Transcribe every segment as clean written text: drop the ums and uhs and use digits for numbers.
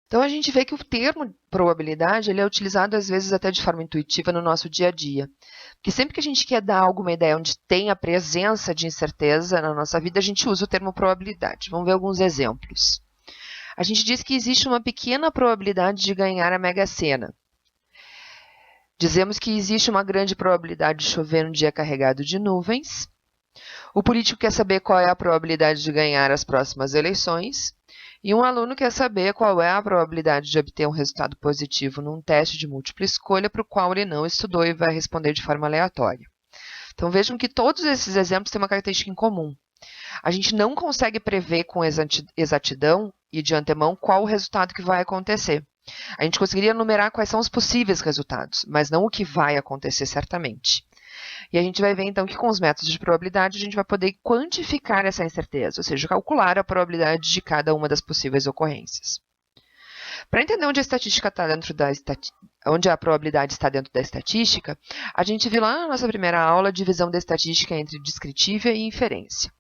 Então, a gente vê que o termo probabilidade ele é utilizado, às vezes, até de forma intuitiva no nosso dia a dia. Porque sempre que a gente quer dar alguma ideia onde tem a presença de incerteza na nossa vida, a gente usa o termo probabilidade. Vamos ver alguns exemplos. A gente diz que existe uma pequena probabilidade de ganhar a Mega Sena. Dizemos que existe uma grande probabilidade de chover no dia carregado de nuvens. O político quer saber qual é a probabilidade de ganhar as próximas eleições. E um aluno quer saber qual é a probabilidade de obter um resultado positivo num teste de múltipla escolha para o qual ele não estudou e vai responder de forma aleatória. Então vejam que todos esses exemplos têm uma característica em comum. A gente não consegue prever com exatidão e de antemão qual o resultado que vai acontecer. A gente conseguiria enumerar quais são os possíveis resultados, mas não o que vai acontecer certamente. E a gente vai ver, então, que com os métodos de probabilidade a gente vai poder quantificar essa incerteza, ou seja, calcular a probabilidade de cada uma das possíveis ocorrências. Para entender onde a estatística está dentro onde a probabilidade está dentro da estatística, a gente viu lá na nossa primeira aula a divisão da estatística entre descritiva e inferência.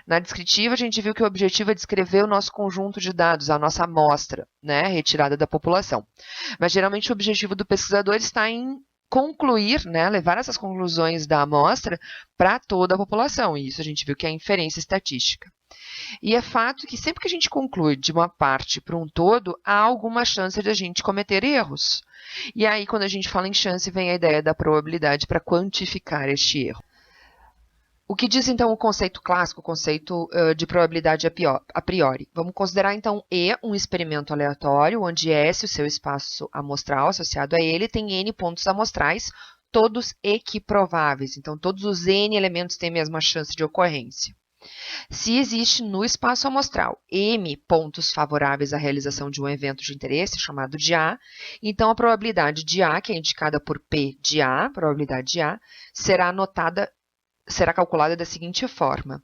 Na descritiva, a gente viu que o objetivo é descrever o nosso conjunto de dados, a nossa amostra, né, retirada da população. Mas, geralmente, o objetivo do pesquisador está em concluir, né, levar essas conclusões da amostra para toda a população. E isso a gente viu que é a inferência estatística. E é fato que sempre que a gente conclui de uma parte para um todo, há alguma chance de a gente cometer erros. E aí, quando a gente fala em chance, vem a ideia da probabilidade para quantificar este erro. O que diz, então, o conceito clássico, o conceito de probabilidade a priori? Vamos considerar, então, E um experimento aleatório, onde S, o seu espaço amostral associado a ele, tem N pontos amostrais, todos equiprováveis. Então, todos os N elementos têm a mesma chance de ocorrência. Se existe no espaço amostral M pontos favoráveis à realização de um evento de interesse, chamado de A, então a probabilidade de A, que é indicada por P de A, probabilidade de A, será calculada da seguinte forma.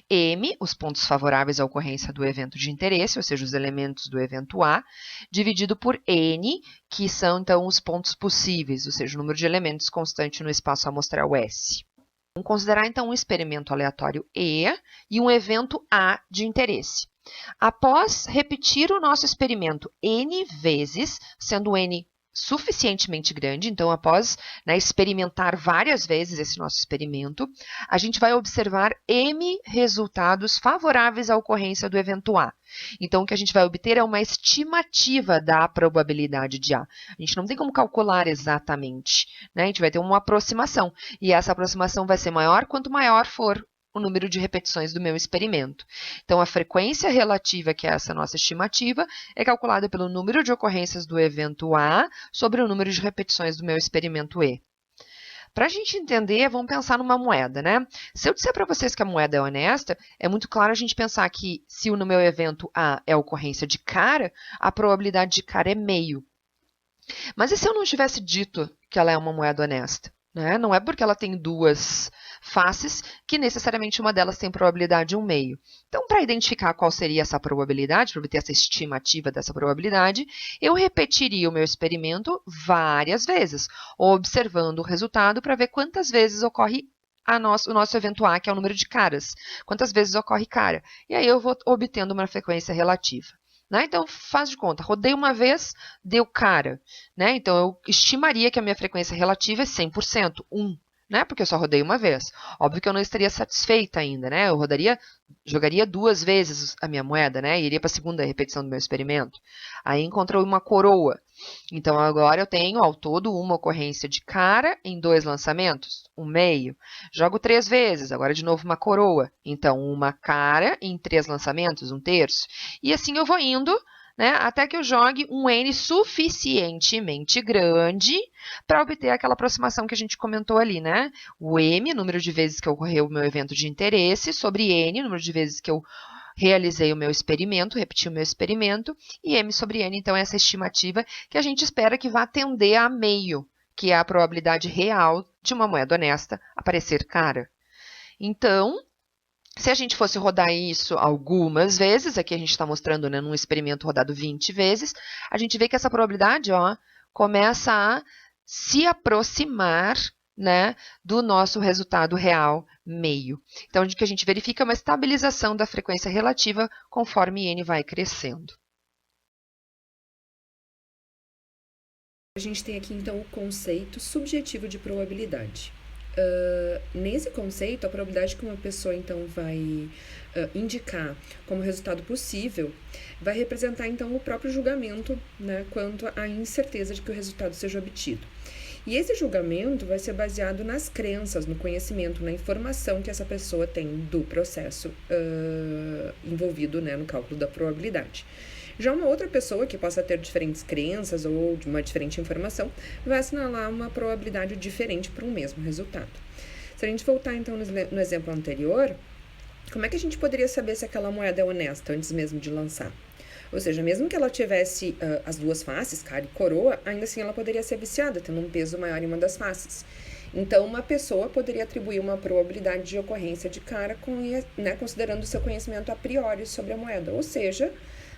M, os pontos favoráveis à ocorrência do evento de interesse, ou seja, os elementos do evento A, dividido por N, que são, então, os pontos possíveis, ou seja, o número de elementos constante no espaço amostral S. Vamos considerar, então, um experimento aleatório E e um evento A de interesse. Após repetir o nosso experimento N vezes, sendo N suficientemente grande, então após experimentar várias vezes esse nosso experimento, a gente vai observar M resultados favoráveis à ocorrência do evento A. Então, o que a gente vai obter é uma estimativa da probabilidade de A. A gente não tem como calcular exatamente, né? A gente vai ter uma aproximação, e essa aproximação vai ser maior quanto maior for o número de repetições do meu experimento. Então, a frequência relativa, que é essa nossa estimativa, é calculada pelo número de ocorrências do evento A sobre o número de repetições do meu experimento E. Para a gente entender, vamos pensar numa moeda, né? Se eu disser para vocês que a moeda é honesta, é muito claro a gente pensar que se no meu evento A é a ocorrência de cara, a probabilidade de cara é meio. Mas e se eu não tivesse dito que ela é uma moeda honesta? Né? Não é porque ela tem duas faces que necessariamente uma delas tem probabilidade 1/2. Então, para identificar qual seria essa probabilidade, para obter essa estimativa dessa probabilidade, eu repetiria o meu experimento várias vezes, observando o resultado para ver quantas vezes ocorre o nosso evento A, que é o número de caras. Quantas vezes ocorre cara. E aí eu vou obtendo uma frequência relativa. Né? Então, faz de conta, rodei uma vez, deu cara. Né? Então, eu estimaria que a minha frequência relativa é 100%, 1. Né? Porque eu só rodei uma vez. Óbvio que eu não estaria satisfeita ainda, né? Eu jogaria 2 vezes a minha moeda, né? E iria para a segunda repetição do meu experimento. Aí encontrou uma coroa. Então, agora eu tenho, ao todo, uma ocorrência de cara em 2 lançamentos, 1/2. Jogo 3 vezes, agora de novo uma coroa. Então, uma cara em 3 lançamentos, 1/3. E assim eu vou indo, né, até que eu jogue um N suficientemente grande para obter aquela aproximação que a gente comentou ali, né? O M, número de vezes que ocorreu o meu evento de interesse, sobre N, número de vezes que eu realizei o meu experimento, repeti o meu experimento, e M sobre N, então, é essa estimativa que a gente espera que vá tender a meio, que é a probabilidade real de uma moeda honesta aparecer cara. Então, se a gente fosse rodar isso algumas vezes, aqui a gente está mostrando, né, num experimento rodado 20 vezes, a gente vê que essa probabilidade, ó, começa a se aproximar, né, do nosso resultado real meio. Então, o que a gente verifica é uma estabilização da frequência relativa conforme n vai crescendo. A gente tem aqui, então, o conceito subjetivo de probabilidade. Nesse conceito, a probabilidade que uma pessoa, então, vai indicar como resultado possível vai representar, então, o próprio julgamento, né, quanto à incerteza de que o resultado seja obtido. E esse julgamento vai ser baseado nas crenças, no conhecimento, na informação que essa pessoa tem do processo envolvido, né, no cálculo da probabilidade. Já uma outra pessoa que possa ter diferentes crenças ou de uma diferente informação vai assinalar uma probabilidade diferente para um mesmo resultado. Se a gente voltar então no exemplo anterior, como é que a gente poderia saber se aquela moeda é honesta antes mesmo de lançar? Ou seja, mesmo que ela tivesse as duas faces, cara e coroa, ainda assim ela poderia ser viciada, tendo um peso maior em uma das faces. Então, uma pessoa poderia atribuir uma probabilidade de ocorrência de cara né, considerando o seu conhecimento a priori sobre a moeda, ou seja,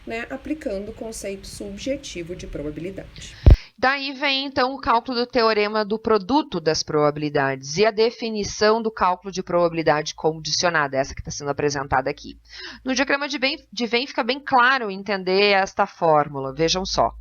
né, aplicando o conceito subjetivo de probabilidade. Daí vem, então, o cálculo do teorema do produto das probabilidades e a definição do cálculo de probabilidade condicionada, essa que está sendo apresentada aqui. No diagrama de Venn fica bem claro entender esta fórmula. Vejam só.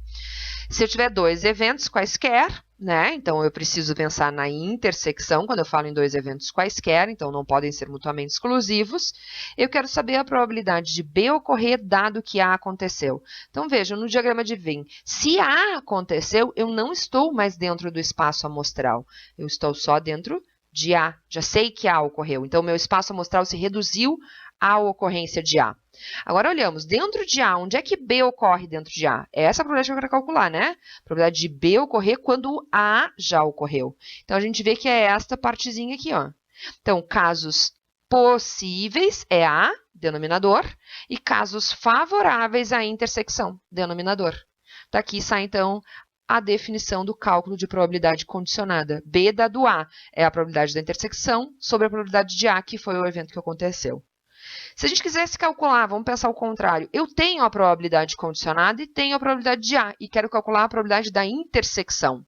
Se eu tiver dois eventos quaisquer, né? Então, eu preciso pensar na intersecção quando eu falo em dois eventos quaisquer, então não podem ser mutuamente exclusivos. Eu quero saber a probabilidade de B ocorrer dado que A aconteceu. Então, vejam, no diagrama de Venn, se A aconteceu, eu não estou mais dentro do espaço amostral. Eu estou só dentro de A. Já sei que A ocorreu. Então, meu espaço amostral se reduziu à ocorrência de A. Agora, olhamos, dentro de A, onde é que B ocorre dentro de A? É essa a probabilidade que eu quero calcular, né? A probabilidade de B ocorrer quando A já ocorreu. Então, a gente vê que é esta partezinha aqui, ó. Então, casos possíveis é A, denominador, e casos favoráveis à intersecção, denominador. Daqui sai, então, a definição do cálculo de probabilidade condicionada. B dado A é a probabilidade da intersecção sobre a probabilidade de A, que foi o evento que aconteceu. Se a gente quisesse calcular, vamos pensar o contrário, eu tenho a probabilidade condicionada e tenho a probabilidade de A, e quero calcular a probabilidade da intersecção.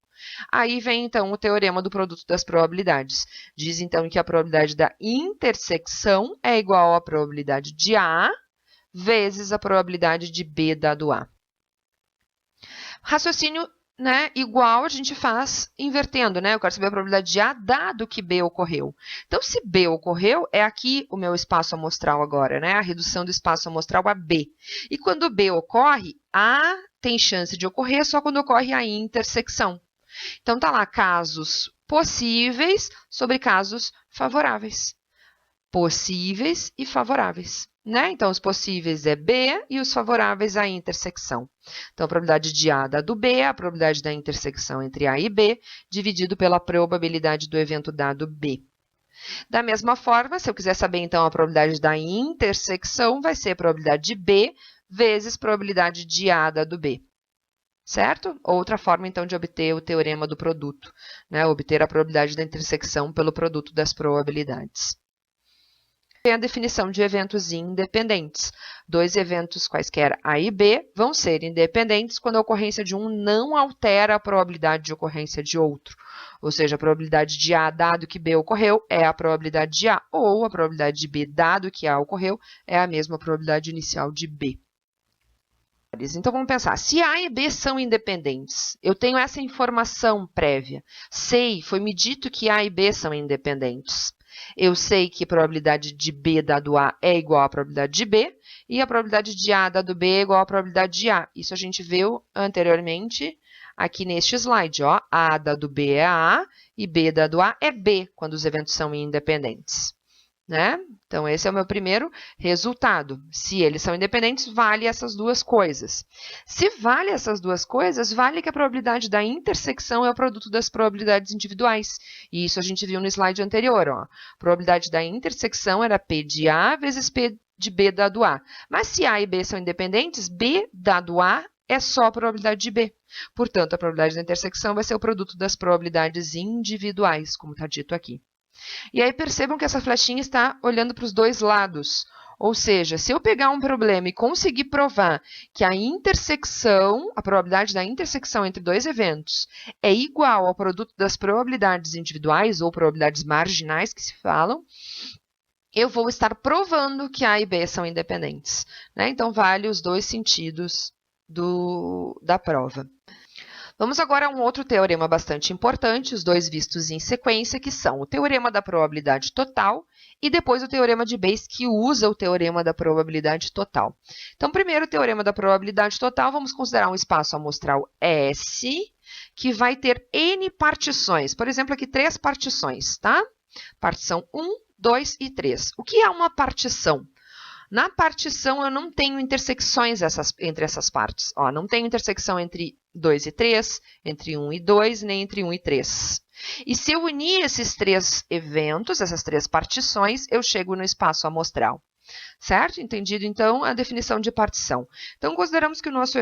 Aí vem, então, o teorema do produto das probabilidades. Diz, então, que a probabilidade da intersecção é igual à probabilidade de A vezes a probabilidade de B dado A. Raciocínio, né, igual a gente faz invertendo, né? Eu quero saber a probabilidade de A dado que B ocorreu. Então, se B ocorreu, é aqui o meu espaço amostral agora, né? A redução do espaço amostral a B. E quando B ocorre, A tem chance de ocorrer só quando ocorre a intersecção. Então, tá lá casos possíveis sobre casos favoráveis. Possíveis e favoráveis. Né? Então, os possíveis é B e os favoráveis a intersecção. Então, a probabilidade de A dado B é a probabilidade da intersecção entre A e B, dividido pela probabilidade do evento dado B. Da mesma forma, se eu quiser saber, então, a probabilidade da intersecção, vai ser a probabilidade de B vezes a probabilidade de A dado B. Certo? Outra forma, então, de obter o teorema do produto, né? Obter a probabilidade da intersecção pelo produto das probabilidades. Tem a definição de eventos independentes. Dois eventos quaisquer A e B vão ser independentes quando a ocorrência de um não altera a probabilidade de ocorrência de outro. Ou seja, a probabilidade de A dado que B ocorreu é a probabilidade de A, ou a probabilidade de B dado que A ocorreu é a mesma probabilidade inicial de B. Então, vamos pensar, se A e B são independentes, eu tenho essa informação prévia, sei, foi-me dito que A e B são independentes. Eu sei que a probabilidade de B dado A é igual à probabilidade de B, e a probabilidade de A dado B é igual à probabilidade de A. Isso a gente viu anteriormente aqui neste slide, ó. A dado B é A e B dado A é B, quando os eventos são independentes. Né? Então, esse é o meu primeiro resultado. Se eles são independentes, vale essas duas coisas. Se vale essas duas coisas, vale que a probabilidade da intersecção é o produto das probabilidades individuais. E isso a gente viu no slide anterior. Ó. A probabilidade da intersecção era P de A vezes P de B dado A. Mas se A e B são independentes, B dado A é só a probabilidade de B. Portanto, a probabilidade da intersecção vai ser o produto das probabilidades individuais, como está dito aqui. E aí percebam que essa flechinha está olhando para os dois lados. Ou seja, se eu pegar um problema e conseguir provar que a intersecção, a probabilidade da intersecção entre dois eventos é igual ao produto das probabilidades individuais ou probabilidades marginais que se falam, eu vou estar provando que A e B são independentes. Né? Então, vale os dois sentidos da prova. Vamos agora a um outro teorema bastante importante, os dois vistos em sequência, que são o teorema da probabilidade total e depois o teorema de Bayes, que usa o teorema da probabilidade total. Então, primeiro o teorema da probabilidade total, vamos considerar um espaço amostral S, que vai ter N partições. Por exemplo, aqui 3 partições, tá? Partição 1, 2 e 3. O que é uma partição? Na partição, eu não tenho intersecções entre essas partes. Ó, não tenho intersecção entre 2 e 3, entre 1 e 2, nem entre 1 e 3. E se eu unir esses 3 eventos, essas 3 partições, eu chego no espaço amostral. Certo? Entendido, então, a definição de partição. Então, consideramos que o nosso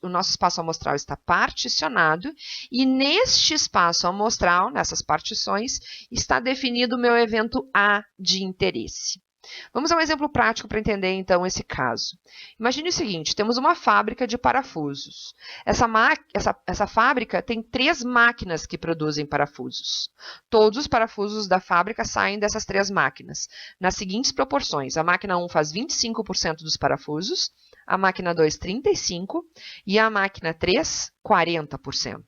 o nosso espaço amostral está particionado, e neste espaço amostral, nessas partições, está definido o meu evento A de interesse. Vamos a um exemplo prático para entender, então, esse caso. Imagine o seguinte, temos uma fábrica de parafusos. Essa fábrica tem 3 máquinas que produzem parafusos. Todos os parafusos da fábrica saem dessas 3 máquinas, nas seguintes proporções. A máquina 1 faz 25% dos parafusos, a máquina 2, 35% e a máquina 3, 40%.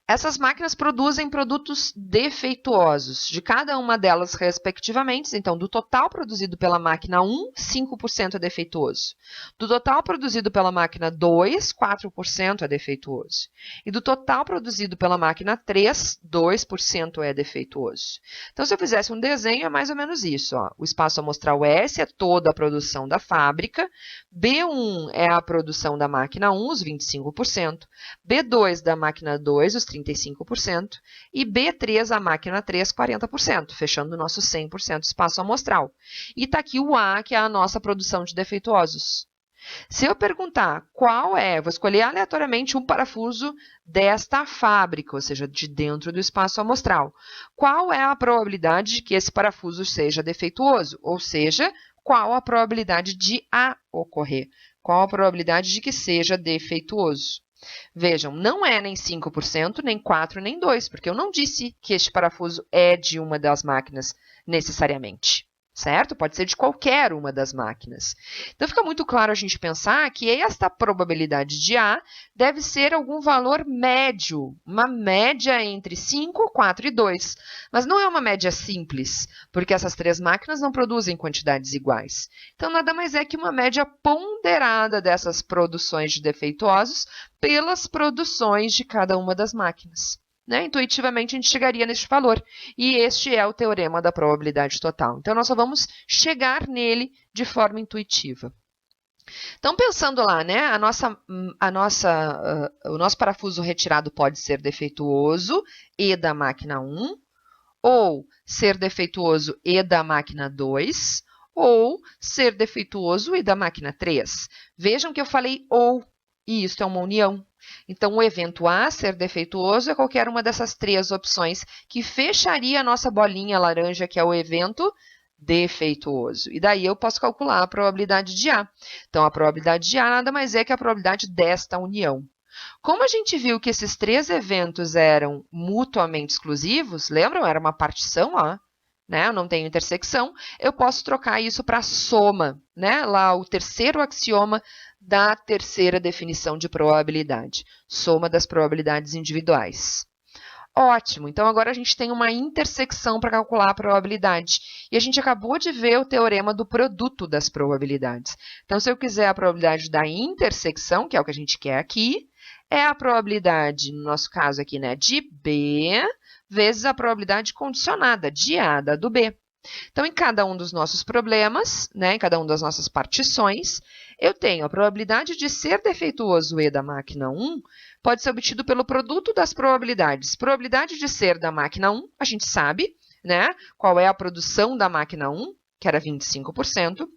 Essas máquinas produzem produtos defeituosos, de cada uma delas respectivamente. Então, do total produzido pela máquina 1, 5% é defeituoso. Do total produzido pela máquina 2, 4% é defeituoso. E do total produzido pela máquina 3, 2% é defeituoso. Então, se eu fizesse um desenho, é mais ou menos isso. Ó. O espaço amostral S é toda a produção da fábrica, B1 é a produção da máquina 1, os 25%, B2 da máquina 2, os 35%, e B3, a máquina 3, 40%, fechando o nosso 100% espaço amostral. E está aqui o A, que é a nossa produção de defeituosos. Se eu perguntar qual vou escolher aleatoriamente um parafuso desta fábrica, ou seja, de dentro do espaço amostral. Qual é a probabilidade de que esse parafuso seja defeituoso? Ou seja, qual a probabilidade de A ocorrer? Qual a probabilidade de que seja defeituoso? Vejam, não é nem 5%, nem 4%, nem 2%, porque eu não disse que este parafuso é de uma das máquinas necessariamente, certo? Pode ser de qualquer uma das máquinas. Então, fica muito claro a gente pensar que esta probabilidade de A deve ser algum valor médio, uma média entre 5, 4 e 2. Mas não é uma média simples, porque essas 3 máquinas não produzem quantidades iguais. Então, nada mais é que uma média ponderada dessas produções de defeituosos pelas produções de cada uma das máquinas. Né? Intuitivamente, a gente chegaria neste valor. E este é o teorema da probabilidade total. Então, nós só vamos chegar nele de forma intuitiva. Então, pensando lá, né? O nosso parafuso retirado pode ser defeituoso e da máquina 1, ou ser defeituoso e da máquina 2, ou ser defeituoso e da máquina 3. Vejam que eu falei ou, e isso é uma união. Então, o evento A, ser defeituoso, é qualquer uma dessas 3 opções que fecharia a nossa bolinha laranja, que é o evento defeituoso. E daí eu posso calcular a probabilidade de A. Então, a probabilidade de A nada mais é que a probabilidade desta união. Como a gente viu que esses 3 eventos eram mutuamente exclusivos, lembram? Era uma partição, ó, né? Eu não tenho intersecção, eu posso trocar isso para soma, né? Lá o terceiro axioma da terceira definição de probabilidade, soma das probabilidades individuais. Ótimo, então agora a gente tem uma intersecção para calcular a probabilidade. E a gente acabou de ver o teorema do produto das probabilidades. Então, se eu quiser a probabilidade da intersecção, que é o que a gente quer aqui, é a probabilidade, no nosso caso aqui, né, de B vezes a probabilidade condicionada de A dado B. Então, em cada um dos nossos problemas, né, em cada uma das nossas partições, eu tenho a probabilidade de ser defeituoso E da máquina 1 pode ser obtido pelo produto das probabilidades. Probabilidade de ser da máquina 1, a gente sabe, né, qual é a produção da máquina 1, que era 25%,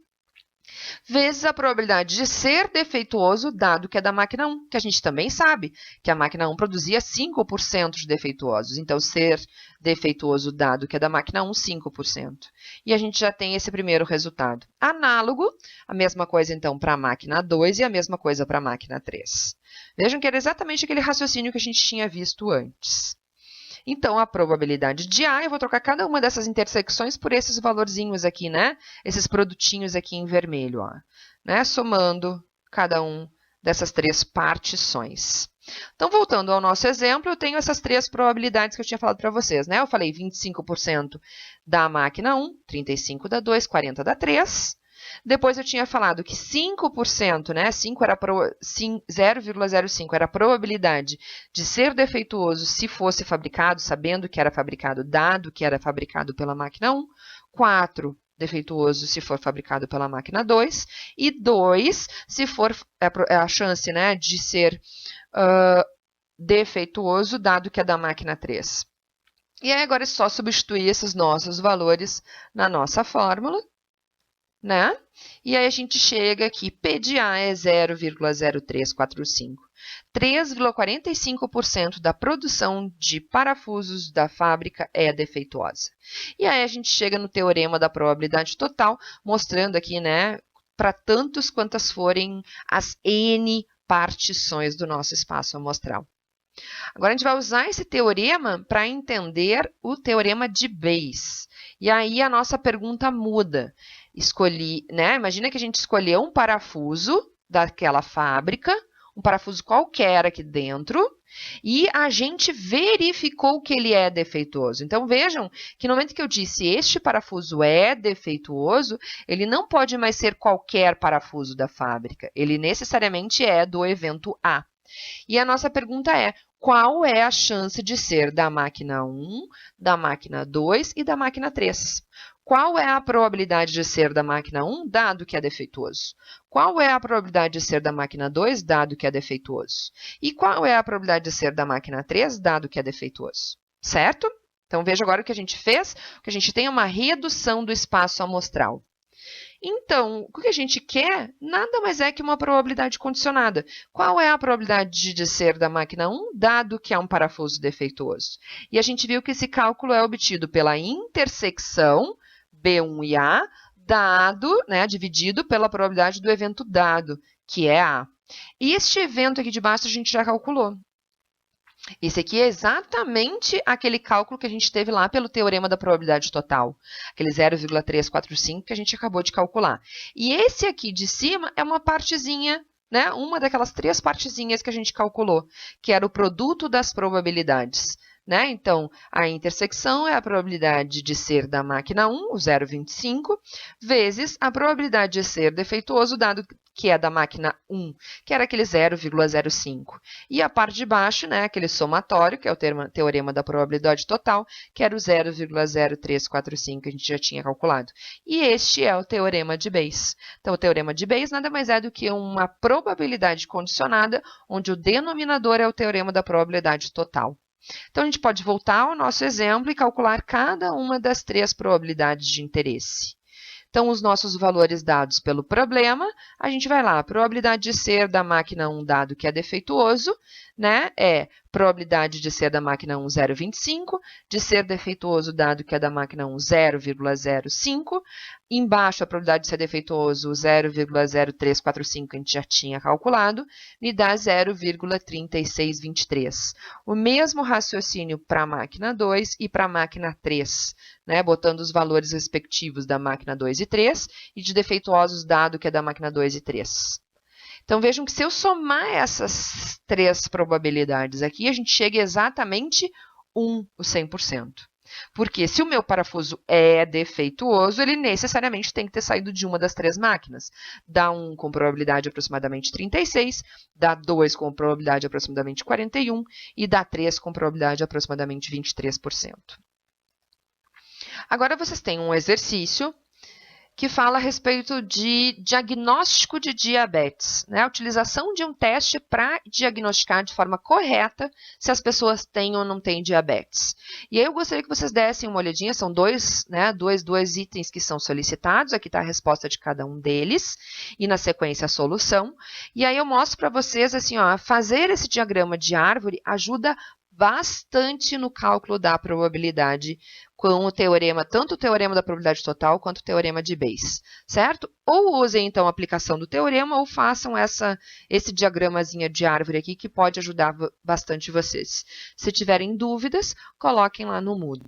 vezes a probabilidade de ser defeituoso, dado que é da máquina 1, que a gente também sabe que a máquina 1 produzia 5% de defeituosos. Então, ser defeituoso, dado que é da máquina 1, 5%. E a gente já tem esse primeiro resultado. Análogo, a mesma coisa, então, para a máquina 2 e a mesma coisa para a máquina 3. Vejam que era exatamente aquele raciocínio que a gente tinha visto antes. Então, a probabilidade de A, eu vou trocar cada uma dessas intersecções por esses valorzinhos aqui, né? Esses produtinhos aqui em vermelho, ó. Né? Somando cada um dessas 3 partições. Então, voltando ao nosso exemplo, eu tenho essas 3 probabilidades que eu tinha falado para vocês, né? Eu falei 25% da máquina 1, 35 dá 2, 40 dá 3. Depois eu tinha falado que 5%, né? 0,05 era a probabilidade de ser defeituoso se fosse fabricado, sabendo que era fabricado, dado que era fabricado pela máquina 1. 4, defeituoso se for fabricado pela máquina 2. E 2, se for a chance, né, de ser defeituoso, dado que é da máquina 3. E aí agora é só substituir esses nossos valores na nossa fórmula, né? E aí a gente chega aqui, P de A é 0,0345. 3,45% da produção de parafusos da fábrica é defeituosa. E aí a gente chega no teorema da probabilidade total, mostrando aqui, né, para tantos quantas forem as N partições do nosso espaço amostral. Agora, a gente vai usar esse teorema para entender o teorema de Bayes. E aí a nossa pergunta muda. Imagina que a gente escolheu um parafuso daquela fábrica, um parafuso qualquer aqui dentro, e a gente verificou que ele é defeituoso. Então, vejam que no momento que eu disse este parafuso é defeituoso, ele não pode mais ser qualquer parafuso da fábrica. Ele necessariamente é do evento A. E a nossa pergunta é, qual é a chance de ser da máquina 1, da máquina 2 e da máquina 3? Qual é a probabilidade de ser da máquina 1, dado que é defeituoso? Qual é a probabilidade de ser da máquina 2, dado que é defeituoso? E qual é a probabilidade de ser da máquina 3, dado que é defeituoso? Certo? Então, veja agora o que a gente fez, que a gente tem uma redução do espaço amostral. Então, o que a gente quer nada mais é que uma probabilidade condicionada. Qual é a probabilidade de ser da máquina 1, dado que é um parafuso defeituoso? E a gente viu que esse cálculo é obtido pela intersecção B1 e A, dividido pela probabilidade do evento dado, que é A. E este evento aqui de baixo a gente já calculou. Esse aqui é exatamente aquele cálculo que a gente teve lá pelo teorema da probabilidade total, aquele 0,345 que a gente acabou de calcular. E esse aqui de cima é uma partezinha, né? Uma daquelas 3 partezinhas que a gente calculou, que era o produto das probabilidades. Né? Então, a intersecção é a probabilidade de ser da máquina 1, o 0,25, vezes a probabilidade de ser defeituoso, dado que é da máquina 1, que era aquele 0,05. E a parte de baixo, né, aquele somatório, que é o teorema da probabilidade total, que era o 0,0345, que a gente já tinha calculado. E este é o teorema de Bayes. Então, o teorema de Bayes nada mais é do que uma probabilidade condicionada, onde o denominador é o teorema da probabilidade total. Então, a gente pode voltar ao nosso exemplo e calcular cada uma das 3 probabilidades de interesse. Então, os nossos valores dados pelo problema, a gente vai lá, a probabilidade de ser da máquina 1 dado que é defeituoso, né, é probabilidade de ser da máquina 1 0,25, de ser defeituoso dado que é da máquina 1 0,05, embaixo a probabilidade de ser defeituoso 0,0345 que a gente já tinha calculado, me dá 0,3623. O mesmo raciocínio para a máquina 2 e para a máquina 3, né, botando os valores respectivos da máquina 2 e 3 e de defeituosos dado que é da máquina 2 e 3. Então, vejam que se eu somar essas 3 probabilidades aqui, a gente chega exatamente o 100%. Porque se o meu parafuso é defeituoso, ele necessariamente tem que ter saído de uma das 3 máquinas. Dá 1 com probabilidade aproximadamente 36, dá 2 com probabilidade aproximadamente 41 e dá 3 com probabilidade aproximadamente 23%. Agora, vocês têm um exercício que fala a respeito de diagnóstico de diabetes, né? A utilização de um teste para diagnosticar de forma correta se as pessoas têm ou não têm diabetes. E aí eu gostaria que vocês dessem uma olhadinha, são dois itens que são solicitados, aqui está a resposta de cada um deles, e na sequência a solução. E aí eu mostro para vocês, assim, ó, fazer esse diagrama de árvore ajuda bastante no cálculo da probabilidade com o teorema, tanto o teorema da probabilidade total quanto o teorema de Bayes, certo? Ou usem, então, a aplicação do teorema ou façam esse diagramazinho de árvore aqui que pode ajudar bastante vocês. Se tiverem dúvidas, coloquem lá no Moodle.